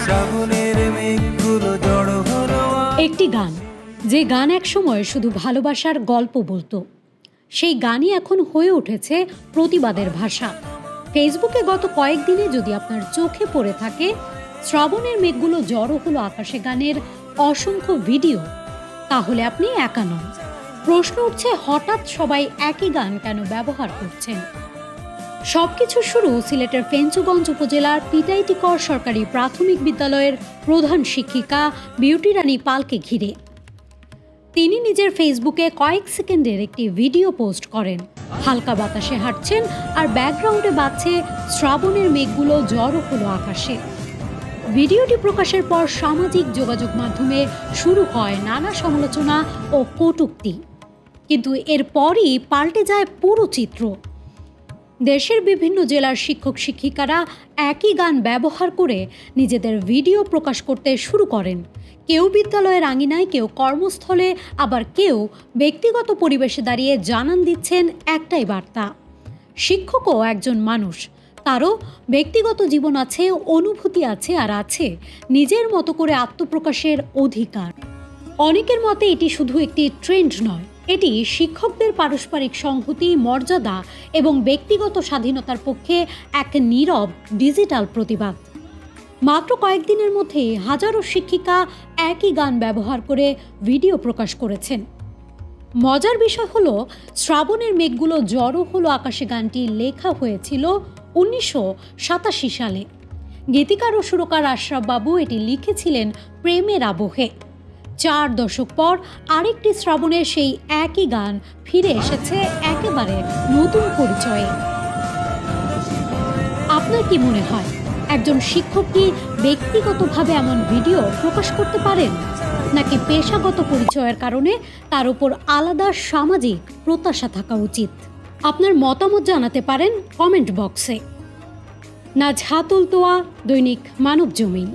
শ্রাবণের মেঘগুলো জড়ো হলো। একটি গান, যে গান একসময় শুধু ভালোবাসার গল্প বলতো, সেই গানই এখন হয়ে উঠেছে প্রতিবাদের ভাষা। ফেসবুকে গত কয়েকদিনে যদি আপনার চোখে পড়ে থাকে শ্রাবণের মেঘগুলো জড়ো হলো আকাশে গানের অসংখ্য ভিডিও, তাহলে আপনি একা নন। প্রশ্ন উঠছে, হঠাৎ সবাই একই গান কেন ব্যবহার করছেন? সবকিছু শুরু সিলেটের ফেঞ্চুগঞ্জ উপজেলার পিটাইটিকর সরকারি প্রাথমিক বিদ্যালয়ের প্রধান শিক্ষিকা বিউটি রানী পালকে ঘিরে। তিনি নিজের ফেসবুকে কয়েক সেকেন্ডের একটি ভিডিও পোস্ট করেন। হালকা বাতাসে হাঁটছেন আর ব্যাকগ্রাউন্ডে বাজছে শ্রাবণের মেঘগুলো জড়ো হলো আকাশে। ভিডিওটি প্রকাশের পর সামাজিক যোগাযোগ মাধ্যমে শুরু হয় নানা সমালোচনা ও কটূক্তি, কিন্তু এরপরই পাল্টে যায় পুরো চিত্র। দেশের বিভিন্ন জেলার শিক্ষক শিক্ষিকারা একই গান ব্যবহার করে নিজেদের ভিডিও প্রকাশ করতে শুরু করেন। কেউ বিদ্যালয়ের আঙিনায়, কেউ কর্মস্থলে, আবার কেউ ব্যক্তিগত পরিবেশে দাঁড়িয়ে জানান দিচ্ছেন একটাই বার্তা: শিক্ষকও একজন মানুষ, তারও ব্যক্তিগত জীবন আছে, অনুভূতি আছে, আর আছে নিজের মতো করে আত্মপ্রকাশের অধিকার। অনেকের মতে এটি শুধু একটি ট্রেন্ড নয়, এটি শিক্ষকদের পারস্পরিক সংহতি, মর্যাদা এবং ব্যক্তিগত স্বাধীনতার পক্ষে এক নীরব ডিজিটাল প্রতিবাদ। মাত্র কয়েকদিনের মধ্যে হাজারো শিক্ষিকা একই গান ব্যবহার করে ভিডিও প্রকাশ করেছেন। মজার বিষয় হলো, শ্রাবণের মেঘগুলো জড়ো হলো আকাশে গানটি লেখা হয়েছিল 1987 সালে। গীতিকার ও সুরকার আশরাফ বাবু এটি লিখেছিলেন প্রেমের আবহে। 4 দশক পর আরেকটি শ্রাবণের সেই একই গান ফিরে এসেছে একেবারে নতুন পরিচয়ে। আপনার কি মনে হয়, একজন শিক্ষক কি ব্যক্তিগতভাবে এমন ভিডিও প্রকাশ করতে পারেন, নাকি পেশাগত পরিচয়ের কারণে তার উপর আলাদা সামাজিক প্রত্যাশা থাকা উচিত? আপনার মতামত জানাতে পারেন কমেন্ট বক্সে। নাজহাতুল তোয়া, দৈনিক মানবজমিন।